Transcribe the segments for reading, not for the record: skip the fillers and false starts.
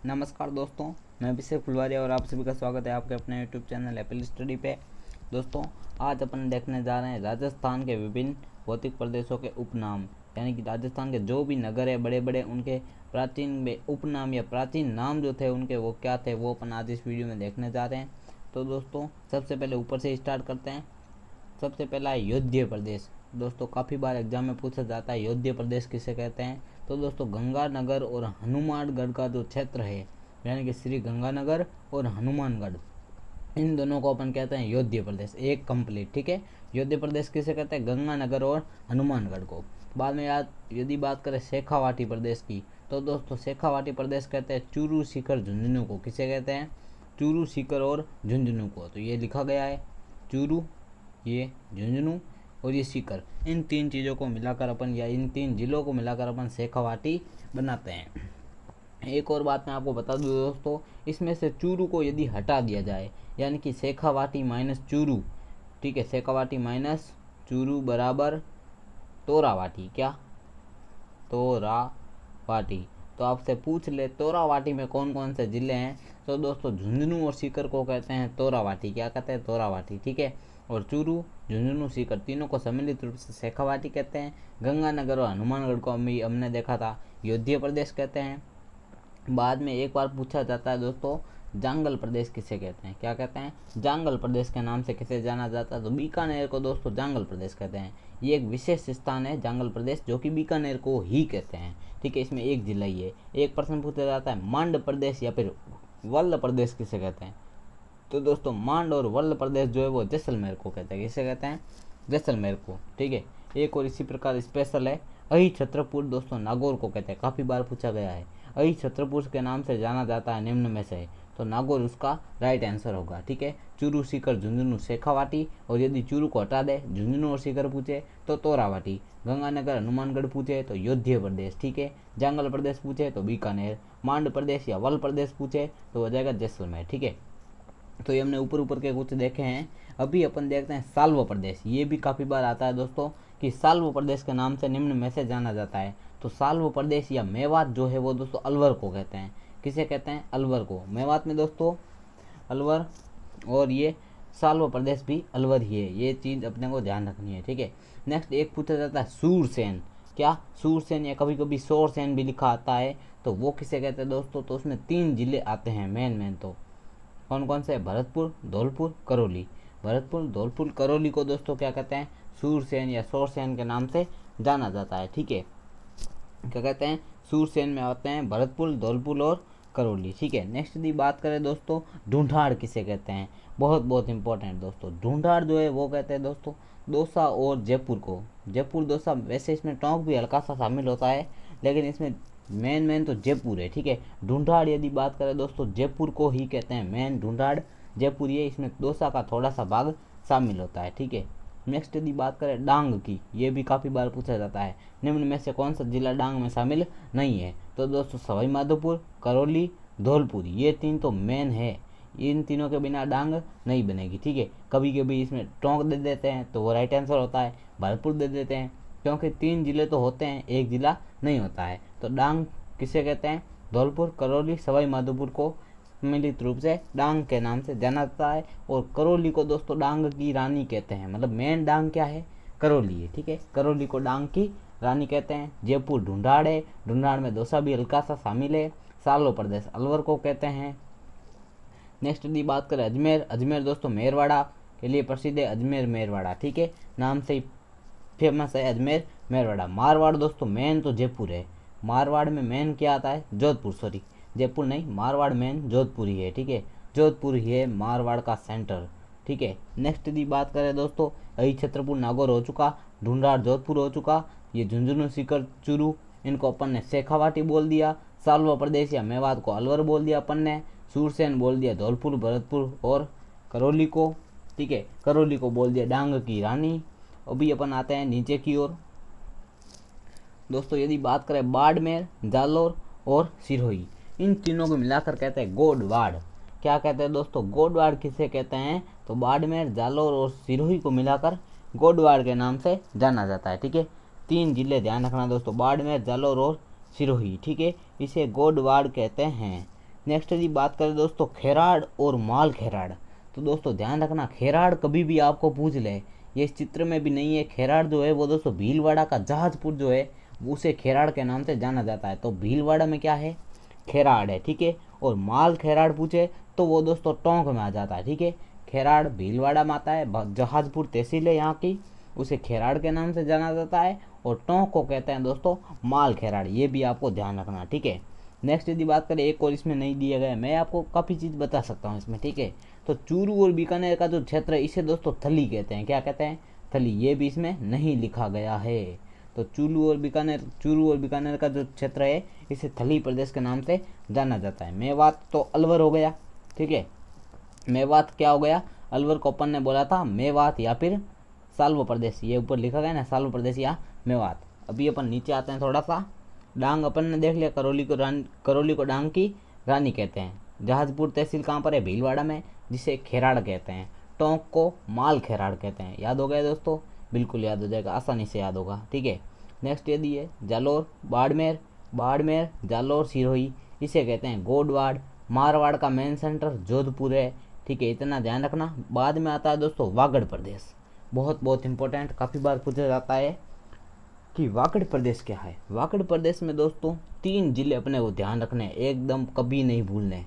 नमस्कार दोस्तों, मैं अभिषेक फुलवारिया और आप सभी का स्वागत है आपके अपने यूट्यूब चैनल एप्पल स्टडी पे। दोस्तों, आज अपन देखने जा रहे हैं राजस्थान के विभिन्न भौतिक प्रदेशों के उपनाम, यानी कि राजस्थान के जो भी नगर है बड़े बड़े, उनके प्राचीन में उपनाम या प्राचीन नाम जो थे उनके वो क्या थे, वो अपन आज इस वीडियो में देखने जा रहे हैं। तो दोस्तों, सबसे पहले ऊपर से स्टार्ट करते हैं। सबसे पहला है योध्य प्रदेश। दोस्तों, काफ़ी बार एग्जाम में पूछा जाता है योध्य प्रदेश किसे कहते हैं। तो दोस्तों, गंगानगर और हनुमानगढ़ का जो क्षेत्र है, यानी कि श्री गंगानगर और हनुमानगढ़, इन दोनों को अपन कहते हैं योध्य प्रदेश, एक कंप्लीट। ठीक है, योध्य प्रदेश किसे कहते हैं? गंगानगर और हनुमानगढ़ को। बाद में याद यदि बात करें शेखावाटी प्रदेश की, तो दोस्तों शेखावाटी प्रदेश कहते हैं चूरू सीकर झुंझुनू को। किसे कहते हैं? चूरू सीकर और झुंझुनू को। तो ये लिखा गया है चूरू, ये झुंझुनू और ये सीकर, इन तीन चीज़ों को मिलाकर अपन, या इन तीन जिलों को मिलाकर अपन शेखावाटी बनाते हैं। एक और बात मैं आपको बता दूं दोस्तों, इसमें से चूरू को यदि हटा दिया जाए, यानी कि शेखावाटी माइनस चूरू, ठीक है, शेखावाटी माइनस चूरू बराबर तोरावाटी। क्या? तोरावाटी। तो आपसे पूछ ले तोरावाटी में कौन कौन से जिले हैं, तो दोस्तों झुंझुनू और सीकर को कहते हैं तोरावाटी। क्या कहते हैं? तोरावाटी। ठीक है, और चूरू, झुंझुनू, सीकर तीनों को सम्मिलित रूप से शेखावाटी कहते हैं। गंगानगर और हनुमानगढ़ को हमने देखा था योध्य प्रदेश कहते हैं। बाद में एक बार पूछा जाता है दोस्तों, जांगल प्रदेश किसे कहते हैं? क्या कहते हैं? जांगल प्रदेश के नाम से किसे जाना जाता है? तो बीकानेर को दोस्तों जांगल प्रदेश कहते हैं। ये एक विशेष स्थान है जांगल प्रदेश, जो कि बीकानेर को ही कहते हैं। ठीक है, इसमें एक जिला ही है। एक प्रश्न पूछा जाता है, मांड प्रदेश या फिर वल्ल प्रदेश किसे कहते हैं? तो दोस्तों मांड और वल्ल प्रदेश जो है वो जैसलमेर को कहते हैं। किसे कहते हैं? जैसलमेर को। ठीक है, एक और इसी प्रकार स्पेशल है अहि छत्रपुर, दोस्तों नागौर को कहते हैं। काफ़ी बार पूछा गया है। अहि छत्रपुर के नाम से जाना जाता है निम्न में से, तो नागौर उसका राइट आंसर होगा। ठीक है, चूरू, सीकर, झुंझुनू, शेखावाटी, और यदि चूरू को हटा दे, झुंझुनू और सीकर पूछे तो तोरावाटी, गंगानगर, हनुमानगढ़ पूछे तो योध्य प्रदेश, ठीक है, जांगल प्रदेश पूछे तो बीकानेर, मांड प्रदेश या वल प्रदेश पूछे तो हो जाएगा जैसलमेर। ठीक है, तो ये हमने ऊपर ऊपर के कुछ देखे हैं। अभी अपन देखते हैं साल्व प्रदेश। ये भी काफ़ी बार आता है दोस्तों कि साल्व प्रदेश के नाम से निम्न में से जाना जाता है। तो साल्व प्रदेश या मेवात जो है वो दोस्तों अलवर को कहते हैं। किसे कहते हैं? अलवर को। मेवात में दोस्तों अलवर, और ये साल्व प्रदेश भी अलवर ही है। ये चीज़ अपने को ध्यान रखनी है। ठीक है, नेक्स्ट एक पूछा जाता है सूरसेन। क्या? सूरसेन, या कभी कभी शोरसेन भी लिखा आता है। तो वो किसे कहते हैं दोस्तों? तो उसमें 3 जिले आते हैं मेन। तो कौन कौन से? भरतपुर, धौलपुर, करौली। भरतपुर, धौलपुर, करौली को दोस्तों क्या कहते हैं? सूरसेन या शोरसेन के नाम से जाना जाता है। ठीक है, क्या कहते हैं? सूरसेन में आते हैं भरतपुर, धौलपुर और करौली। ठीक है, नेक्स्ट यदि बात करें दोस्तों, ढूंढाड़ किसे कहते हैं? बहुत बहुत इंपॉर्टेंट दोस्तों, ढूंढाड़ जो है वो कहते हैं दोस्तों दौसा और जयपुर को। जयपुर दौसा, वैसे इसमें टोंक भी हल्का सा शामिल होता है, लेकिन इसमें मेन तो जयपुर है। ठीक है, ढूंढाड़ यदि बात करें दोस्तों, जयपुर को ही कहते हैं मेन ढूंढाड़, जयपुर ये, इसमें दौसा का थोड़ा सा भाग शामिल होता है। ठीक है, नेक्स्ट यदि बात करें डांग की, ये भी काफ़ी बार पूछा जाता है, निम्न में से कौन सा जिला डांग में शामिल नहीं है? तो दोस्तों सवाई माधोपुर, करौली, धौलपुर, ये 3 तो मेन है। इन तीनों के बिना डांग नहीं बनेगी। ठीक है, कभी कभी इसमें टोंक दे देते हैं तो वो राइट आंसर होता है, भरतपुर दे देते हैं, क्योंकि 3 जिले तो होते हैं, एक जिला नहीं होता है। तो डांग किसे कहते हैं? धौलपुर, करौली, सवाई माधोपुर को सम्मिलित रूप से डांग के नाम से जाना जाता है। और करौली को दोस्तों डांग की रानी कहते हैं। मतलब मेन डांग क्या है? करौली है। ठीक है, करौली को डांग की रानी कहते हैं। जयपुर ढूंढाड़ है, ढूंढाड़ में दौसा भी हल्का सा शामिल है। सालो प्रदेश अलवर को कहते हैं। नेक्स्ट यदि बात करें अजमेर, अजमेर दोस्तों मेरवाड़ा के लिए प्रसिद्ध है, अजमेर मेरवाड़ा। ठीक है, नाम से ही फेमस है अजमेर मेरवाड़ा। मारवाड़ दोस्तों मेन तो जयपुर है। मारवाड़ में मेन क्या आता है? जोधपुर, सॉरी जयपुर नहीं, मारवाड़ मेन जोधपुर ही है। ठीक है, जोधपुर ही है मारवाड़ का सेंटर। ठीक है, नेक्स्ट यदि बात करें दोस्तों, अहि छत्रपुर नागौर हो चुका, ढूंढाड़ जोधपुर हो चुका, ये झुंझुनू, सीकर, चूरू, इनको अपन ने शेखावाटी बोल दिया। सालवा प्रदेश या मेवात को अलवर बोल दिया अपन ने। सूरसेन बोल दिया धौलपुर, भरतपुर और करौली को। ठीक है, करौली को बोल दिया डांग की रानी। अभी अपन आते हैं नीचे की ओर दोस्तों, यदि बात करें बाड़मेर, जालोर और सिरोही, इन तीनों को मिलाकर कहते हैं गोडवाड़। क्या कहते हैं दोस्तों? गोडवाड़ किसे कहते हैं? तो बाड़मेर, जालोर और सिरोही को मिलाकर गोडवाड़ के नाम से जाना जाता है। ठीक है, 3 जिले ध्यान रखना दोस्तों, बाड़मेर, जालोर और सिरोही। ठीक है, इसे गोडवाड़ कहते हैं। नेक्स्ट यदि बात करें दोस्तों खेराड़ और माल खेराड़, तो दोस्तों ध्यान रखना खेराड़ कभी भी आपको पूछ ले, ये इस चित्र में भी नहीं है। खेराड़ जो है वो दोस्तों भीलवाड़ा का जहाजपुर जो है उसे खेराड़ के नाम से जाना जाता है। तो भीलवाड़ा में क्या है, खेराड़ है, ठीक है। और माल खेराड़ पूछे तो वो दोस्तों टोंक में आ जाता है, ठीक है। खेराड़ भीलवाड़ा में आता है, जहाजपुर तहसील है यहाँ की, उसे खेराड़ के नाम से जाना जाता है। और टोंक को कहते हैं दोस्तों माल खेराड़, ये भी आपको ध्यान रखना, ठीक है। नेक्स्ट यदि बात करें, एक और इसमें नहीं दिया गया, मैं आपको काफ़ी चीज़ बता सकता हूँ इसमें, ठीक है। तो चूरू और बीकानेर का जो क्षेत्र है इसे दोस्तों थली कहते हैं, क्या कहते हैं, थली, ये भी इसमें नहीं लिखा गया है। तो चूरू और बीकानेर का जो क्षेत्र है इसे थली प्रदेश के नाम से जाना जाता है। मेवात तो अलवर हो गया, ठीक है। मेवात क्या हो गया, अलवर को अपन ने बोला था मेवात या फिर साल्व प्रदेश, ये ऊपर लिखा गया ना साल्व प्रदेश या मेवात। अभी अपन नीचे आते हैं थोड़ा सा। डांग अपन ने देख लिया, करौली को डांग की रानी कहते हैं। जहाजपुर तहसील कहाँ पर है, भीलवाड़ा में, जिसे खेराड़ कहते हैं। टोंक को माल खेराड़ कहते हैं। याद हो गया दोस्तों, बिल्कुल याद हो जाएगा, आसानी से याद होगा, ठीक है। नेक्स्ट यदि है जालोर बाड़मेर जालोर सिरोही, इसे कहते हैं गोडवाड़। मारवाड़ का मेन सेंटर जोधपुर है, ठीक है, इतना ध्यान रखना। बाद में आता है दोस्तों वागड़ प्रदेश, बहुत इंपॉर्टेंट, काफ़ी बार पूछा जाता है कि वागड़ प्रदेश क्या है। वागड़ प्रदेश में दोस्तों 3 जिले अपने को ध्यान रखने, एकदम कभी नहीं भूलने,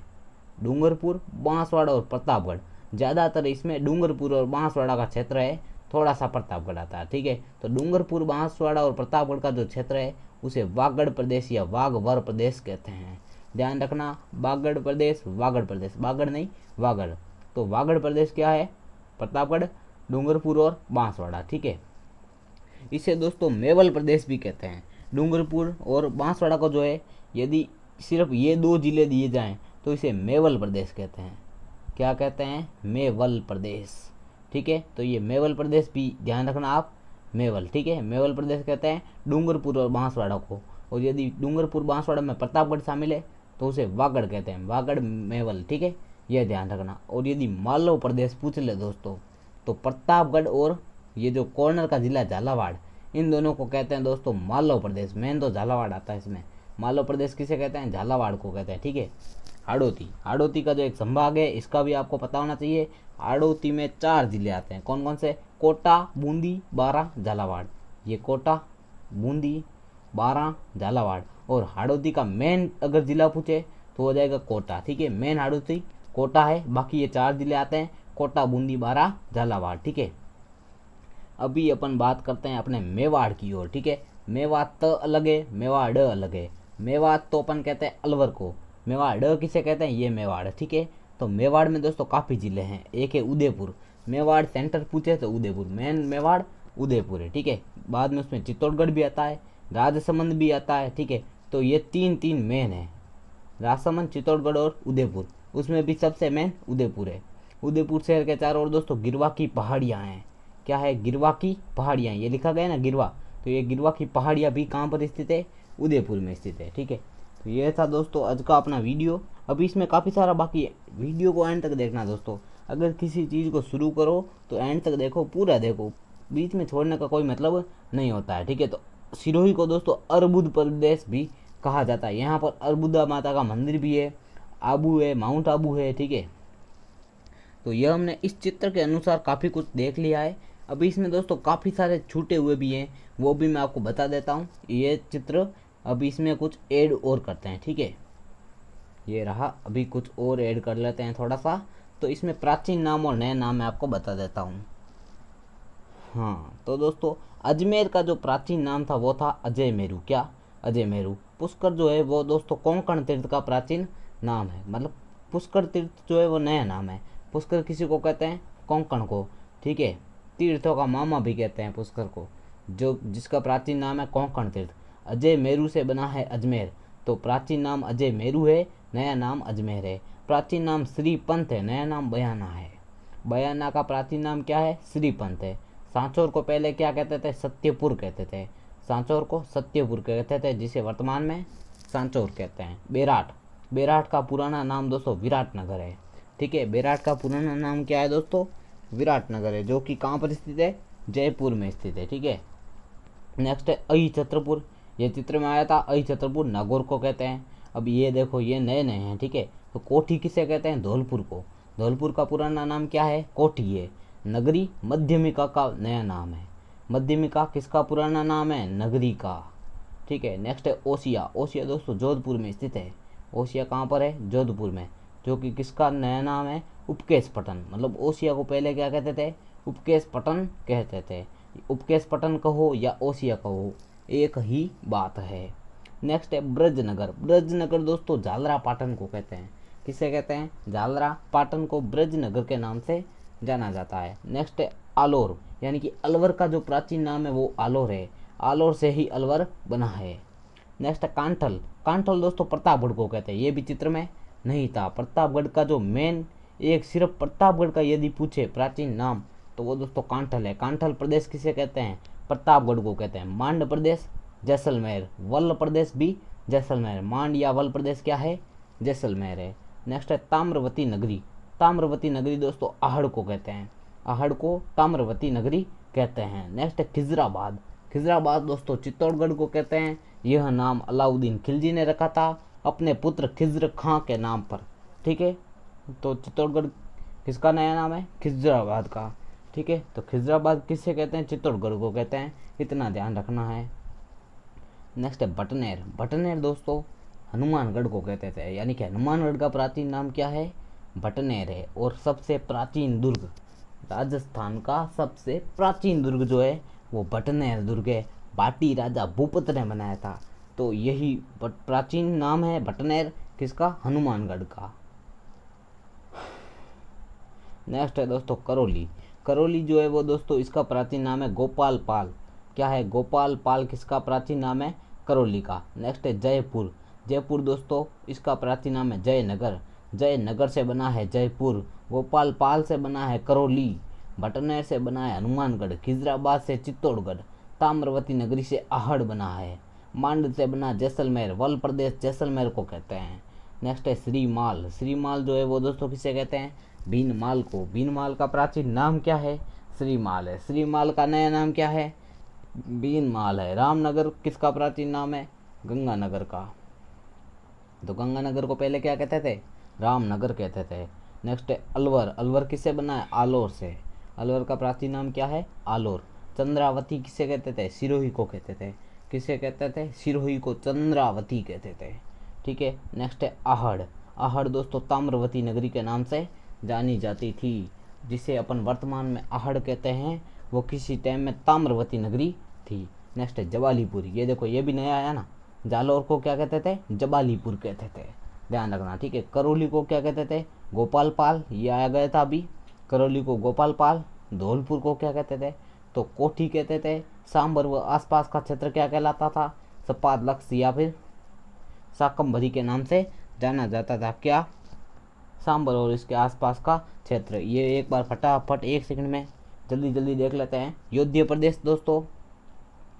डूंगरपुर, बांसवाड़ा और प्रतापगढ़। ज़्यादातर इसमें डूंगरपुर और बांसवाड़ा का क्षेत्र है, थोड़ा सा प्रतापगढ़ आता है, ठीक है। तो डूंगरपुर, बांसवाड़ा और प्रतापगढ़ का जो क्षेत्र है उसे वागड़ प्रदेश या वागड़ प्रदेश कहते हैं। ध्यान रखना, वागड़ प्रदेश, बागड़ नहीं वागड़। तो वागड़ प्रदेश क्या है, प्रतापगढ़, डूंगरपुर और बांसवाड़ा, ठीक है। इसे दोस्तों मेवल प्रदेश भी कहते हैं। डूंगरपुर और बांसवाड़ा को जो है यदि सिर्फ ये 2 जिले दिए जाएं तो इसे मेवल प्रदेश कहते हैं। क्या कहते हैं, मेवल प्रदेश, ठीक है। तो ये मेवल प्रदेश भी ध्यान रखना आप, मेवल, ठीक है, मेवल प्रदेश कहते हैं डूंगरपुर और बांसवाड़ा को। और यदि डूंगरपुर बांसवाड़ा में प्रतापगढ़ शामिल है तो उसे वागड़ कहते हैं, वागड़ मेवल, ठीक है, यह ध्यान रखना। और यदि मालव प्रदेश पूछ ले दोस्तों तो प्रतापगढ़ और ये जो कॉर्नर का जिला झालावाड़, इन दोनों को कहते हैं दोस्तों मालव प्रदेश। मेन तो झालावाड़ आता है इसमें। मालव प्रदेश किसे कहते हैं, झालावाड़ को कहते हैं, ठीक है। हाड़ौती का जो एक संभाग है इसका भी आपको पता होना चाहिए। हाड़ौती में 4 जिले आते हैं, कौन कौन से, कोटा, बूंदी, बारां, झालावाड़। ये कोटा, बूंदी, बारां, झालावाड़। और हाड़ौती का मेन अगर जिला पूछे तो हो जाएगा कोटा, ठीक है। मेन हाड़ौती कोटा है, बाकी ये 4 जिले आते हैं, कोटा, बूंदी, बारां, झालावाड़, ठीक है। अभी अपन बात करते हैं अपने मेवाड़ की ओर, ठीक है। मेवात अलग है, मेवाड़ अलग है। मेवात तो अपन कहते हैं अलवर को, मेवाड़ किसे कहते हैं, ये मेवाड़, ठीक है। तो मेवाड़ में दोस्तों काफ़ी जिले हैं। एक है उदयपुर, मेवाड़ सेंटर पूछे तो उदयपुर, मेन मेवाड़ उदयपुर है, ठीक है। बाद में उसमें चित्तौड़गढ़ भी आता है, राजसमंद भी आता है, ठीक है। तो ये 3 मेन है, राजसमंद, चित्तौड़गढ़ और उदयपुर। उसमें भी सबसे मेन उदयपुर है। उदयपुर शहर के चारों ओर दोस्तों गिरवा की पहाड़ियाँ हैं। क्या है, गिरवा की पहाड़ियाँ, ये लिखा गया ना गिरवा, तो ये गिरवा की पहाड़ियाँ भी कहाँ पर स्थित है, उदयपुर में स्थित है, ठीक है। तो ये था दोस्तों आज का अपना वीडियो। अभी इसमें काफ़ी सारा बाकी है, वीडियो को एंड तक देखना दोस्तों। अगर किसी चीज़ को शुरू करो तो एंड तक देखो, पूरा देखो, बीच में छोड़ने का कोई मतलब नहीं होता है, ठीक है। तो सिरोही को दोस्तों अर्बुद प्रदेश भी कहा जाता है। यहाँ पर अर्बुदा माता का मंदिर भी है, आबू है, माउंट आबू है, ठीक है। तो यह हमने इस चित्र के अनुसार काफ़ी कुछ देख लिया है। अभी इसमें दोस्तों काफ़ी सारे छूटे हुए भी हैं, वो भी मैं आपको बता देता हूँ। ये चित्र अभी इसमें कुछ ऐड और करते हैं, ठीक है। ये रहा, अभी कुछ और ऐड कर लेते हैं थोड़ा सा। तो इसमें प्राचीन नाम और नए नाम मैं आपको बता देता हूँ। हाँ, तो दोस्तों अजमेर का जो प्राचीन नाम था वो था अजय मेरू। क्या, अजय मेरू। पुष्कर जो है वो दोस्तों कोंकण तीर्थ का प्राचीन नाम है, मतलब पुष्कर तीर्थ जो है वो नया नाम है। पुष्कर किसी को कहते हैं, कोंकण को, ठीक है। तीर्थों का मामा भी कहते हैं पुष्कर को, जो जिसका प्राचीन नाम है कोंकण तीर्थ। अजय मेरू से बना है अजमेर, तो प्राचीन नाम अजय मेरू है, नया नाम अजमेर है। प्राचीन नाम श्रीपंथ है, नया नाम बयाना है। बयाना का प्राचीन नाम क्या है, श्रीपंथ है। सांचौर को पहले क्या कहते थे, सत्यपुर कहते थे। सांचौर को सत्यपुर कहते थे, जिसे वर्तमान में सांचौर कहते हैं। बेराट का पुराना नाम दोस्तों विराटनगर है, ठीक है। बेराट का पुराना नाम क्या है दोस्तों, विराटनगर है, जो कि कहाँ पर स्थित है, जयपुर में स्थित है, ठीक है। नेक्स्ट है अहि छत्रपुर, ये चित्र में आया था। अहि छत्रपुर नागौर को कहते हैं। अब ये देखो, ये नए हैं, ठीक है। तो कोठी किसे कहते हैं, धौलपुर को। धौलपुर का पुराना नाम क्या है, कोठी है। नगरी मध्यमिका का नया नाम है। मध्यमिका किसका पुराना नाम है, नगरी का। ठीक है, नेक्स्ट है ओसिया। ओसिया दोस्तों जोधपुर में स्थित है। ओसिया कहाँ पर है, जोधपुर में, जो कि किसका नया नाम है, उपकेश पटन। मतलब ओसिया को पहले क्या कहते थे, उपकेश पटन कहते थे। उपकेश पटन कहो या ओसिया कहो, एक ही बात है। नेक्स्ट है ब्रजनगर। ब्रजनगर दोस्तों झालरा पाटन को कहते हैं। किसे कहते हैं, झालरा पाटन को ब्रजनगर के नाम से जाना जाता है। नेक्स्ट है आलोर, यानी कि अलवर का जो प्राचीन नाम है वो आलोर है। आलोर से ही अलवर बना है। नेक्स्ट है कांठल। कांठल दोस्तों प्रतापगढ़ को कहते हैं। ये भी चित्र में नहीं था। प्रतापगढ़ का जो मेन, एक सिर्फ प्रतापगढ़ का यदि पूछे प्राचीन नाम तो वो दोस्तों कांठल है। कांठल प्रदेश किसे कहते हैं, प्रतापगढ़ को कहते हैं। मांड प्रदेश जैसलमेर, वल प्रदेश भी जैसलमेर। मांड या वल प्रदेश क्या है, जैसलमेर है। नेक्स्ट है ताम्रवती नगरी। ताम्रवती नगरी दोस्तों आहड़ को कहते हैं। आहड़ को ताम्रवती नगरी कहते हैं। नेक्स्ट है खिजराबाद। खिजराबाद दोस्तों चित्तौड़गढ़ को कहते हैं। यह नाम अलाउद्दीन खिलजी ने रखा था अपने पुत्र खिज्र खां के नाम पर। ठीक है, तो चित्तौड़गढ़ किसका नया नाम है, खिजराबाद का। ठीक है, तो खिजराबाद किससे कहते हैं, चित्तौड़गढ़ को कहते हैं, इतना ध्यान रखना है। नेक्स्ट है बटनेर। बटनेर दोस्तों हनुमानगढ़ को कहते थे, यानी कि हनुमानगढ़ का प्राचीन नाम क्या है, बटनेर है। और सबसे प्राचीन दुर्ग, राजस्थान का सबसे प्राचीन दुर्ग जो है वो बटनेर दुर्ग है। बाटी राजा भूपत ने बनाया था। तो यही प्राचीन नाम है बटनेर, किसका, हनुमानगढ़ का। नेक्स्ट है दोस्तों करौली। करौली जो है वो दोस्तों इसका प्राचीन नाम है गोपाल पाल। क्या है, गोपाल पाल किसका प्राचीन नाम है, करौली का। नेक्स्ट है जयपुर। जयपुर दोस्तों इसका प्राचीन नाम है जयनगर। जयनगर से बना है जयपुर। गोपाल पाल से बना है करौली। बटनेर से बना है हनुमानगढ़। खिजराबाद से चित्तौड़गढ़। ताम्रवती नगरी से आहड़ बना है। मांड से बना जैसलमेर। वल प्रदेश जैसलमेर को कहते हैं। नेक्स्ट है श्रीमाल। श्रीमाल जो है वो दोस्तों किसे कहते हैं, भीनमाल को। भीनमाल का प्राचीन नाम क्या है, श्रीमाल है। श्रीमाल का नया नाम क्या है, भीनमाल है। रामनगर किसका प्राचीन नाम है, गंगानगर का। तो गंगानगर को पहले क्या कहते थे, रामनगर कहते थे। नेक्स्ट है अलवर। अलवर किससे बना है, आलोर से। अलवर का प्राचीन नाम क्या है, आलोर। चंद्रावती किसे कहते थे, सिरोही को कहते थे। किसे कहते थे, सिरोही को चंद्रावती कहते थे। ठीक है, नेक्स्ट है आहड़। आहड़ दोस्तों ताम्रवती नगरी के नाम से जानी जाती थी, जिसे अपन वर्तमान में आहड़ कहते हैं, वो किसी टाइम में ताम्रवती नगरी थी। नेक्स्ट है जवालीपुर। ये देखो ये भी नया आया ना, जालौर को क्या कहते थे, जबालीपुर कहते थे, ध्यान रखना। ठीक है, करौली को क्या कहते थे, गोपाल पाल, ये आया गया था अभी। करौली को गोपाल पाल। धौलपुर को क्या कहते थे, तो कोठी कहते थे। सांबर व आसपास का क्षेत्र क्या कहलाता था, सपाद लक्ष्य या फिर शाकंभरी के नाम से जाना जाता था। क्या, सांबर और इसके आसपास का क्षेत्र। ये एक बार फटाफट 1 सेकंड में जल्दी जल्दी देख लेते हैं। योध्य प्रदेश दोस्तों,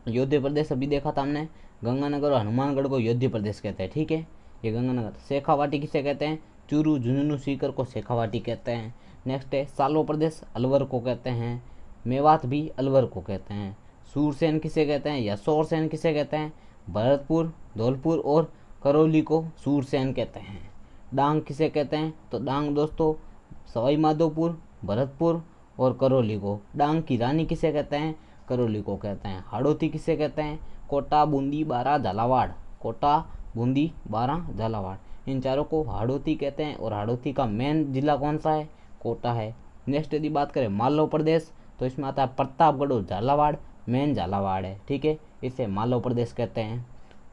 योध्य प्रदेश अभी देखा था हमने। गंगानगर और हनुमानगढ़ को योध्य प्रदेश कहते हैं। ठीक है, ये गंगानगर। शेखावाटी किसे कहते हैं, चूरू झुंझुनू सीकर को शेखावाटी कहते हैं। नेक्स्ट है सालो प्रदेश, अलवर को कहते हैं। मेवात भी अलवर को कहते हैं। सूरसेन किसे कहते हैं या शोरसेन किसे कहते हैं, भरतपुर, धौलपुर और करौली को सूरसेन कहते हैं। डांग किसे कहते हैं, तो डांग दोस्तों सवाई माधोपुर, भरतपुर और करौली को। डांग की रानी किसे कहते हैं, करौली को कहते हैं। हाड़ौती किसे कहते हैं, कोटा, बूंदी, बारा, झालावाड़। कोटा, बूंदी, बारा, झालावाड़, इन चारों को हाड़ौती कहते हैं। और हाड़ौती का मेन जिला कौन सा है, कोटा है। नेक्स्ट यदि बात करें मालव प्रदेश, तो इसमें आता है प्रतापगढ़ और झालावाड़, मेन झालावाड़ है। ठीक है, इसे मालव प्रदेश कहते हैं।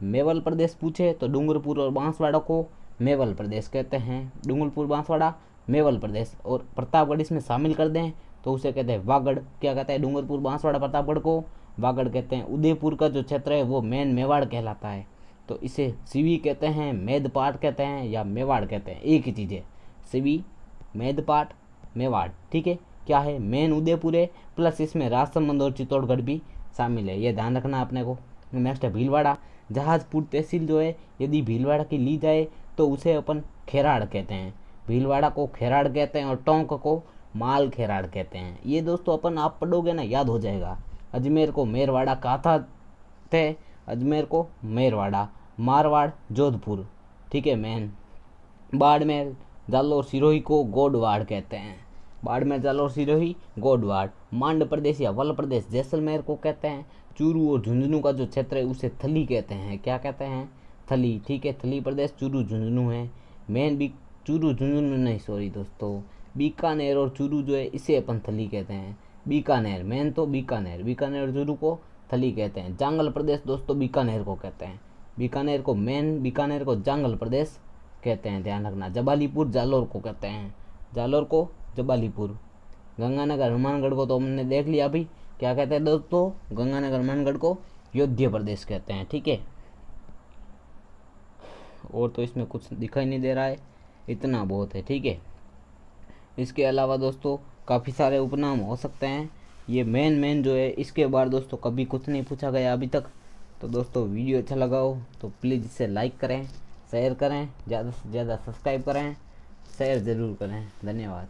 मेवल प्रदेश पूछे तो डूंगरपुर और बांसवाड़ा को मेवल प्रदेश कहते हैं। डूंगरपुर, बांसवाड़ा, मेवल प्रदेश। और प्रतापगढ़ इसमें शामिल कर दें तो उसे कहते हैं वागड़। क्या कहते हैं, डूंगरपुर, बांसवाड़ा, प्रतापगढ़ को वागड़ कहते हैं। उदयपुर का जो क्षेत्र है वो मेन मेवाड़ कहलाता है, तो इसे सिवी कहते हैं, मेदपाट कहते हैं या मेवाड़ कहते हैं, एक ही चीज़ है, सिवी, मेदपाट, मेवाड़। ठीक है, क्या है, मेन उदयपुर है, प्लस इसमें राजसमंद और चित्तौड़गढ़ भी शामिल है, ये ध्यान रखना अपने को। नेक्स्ट है भीलवाड़ा। जहाजपुर तहसील जो है यदि भीलवाड़ा की ली जाए तो उसे अपन खेराड़ कहते हैं। भीलवाड़ा को खेराड़ कहते हैं और टोंक को माल खेराड़ कहते हैं। ये दोस्तों अपन आप पढ़ोगे ना याद हो जाएगा। अजमेर को मेरवाड़ा कहा थे, अजमेर को मेरवाड़ा। मारवाड़ जोधपुर। ठीक है, मेन बाड़मेर, जालोर, सिरोही को गोडवाड़ कहते हैं। बाड़मेर, जालोर, सिरोही, गोडवाड़। मांड प्रदेश या वल प्रदेश जैसलमेर को कहते हैं। चूरू और झुंझुनू का जो क्षेत्र है उसे थली कहते हैं। क्या कहते हैं? थली। ठीक है, थली प्रदेश चूरू झुंझुनू है। मेन भी चूरू झुंझुनू नहीं, सॉरी दोस्तों, बीकानेर और चूरू जो है इसे अपन थली कहते हैं। बीकानेर मेन तो बीकानेर, बीकानेर और चूरू को थली कहते हैं। जांगल प्रदेश दोस्तों बीकानेर को कहते हैं। बीकानेर को मेन, बीकानेर को जांगल प्रदेश कहते हैं, ध्यान रखना। जबालीपुर जालोर को कहते हैं। जालोर को जबालीपुर। गंगानगर हनुमानगढ़ को तो हमने देख लिया अभी, क्या कहते हैं दोस्तों? गंगानगर हनुमानगढ़ को योध्य प्रदेश कहते हैं। ठीक है, और तो इसमें कुछ दिखाई नहीं दे रहा है, इतना बहुत है। ठीक है, इसके अलावा दोस्तों काफ़ी सारे उपनाम हो सकते हैं। ये मेन जो है, इसके बाद दोस्तों कभी कुछ नहीं पूछा गया अभी तक। तो दोस्तों वीडियो अच्छा लगा हो तो प्लीज़ इसे लाइक करें, शेयर करें, ज़्यादा से ज़्यादा सब्सक्राइब करें, शेयर ज़रूर करें। धन्यवाद।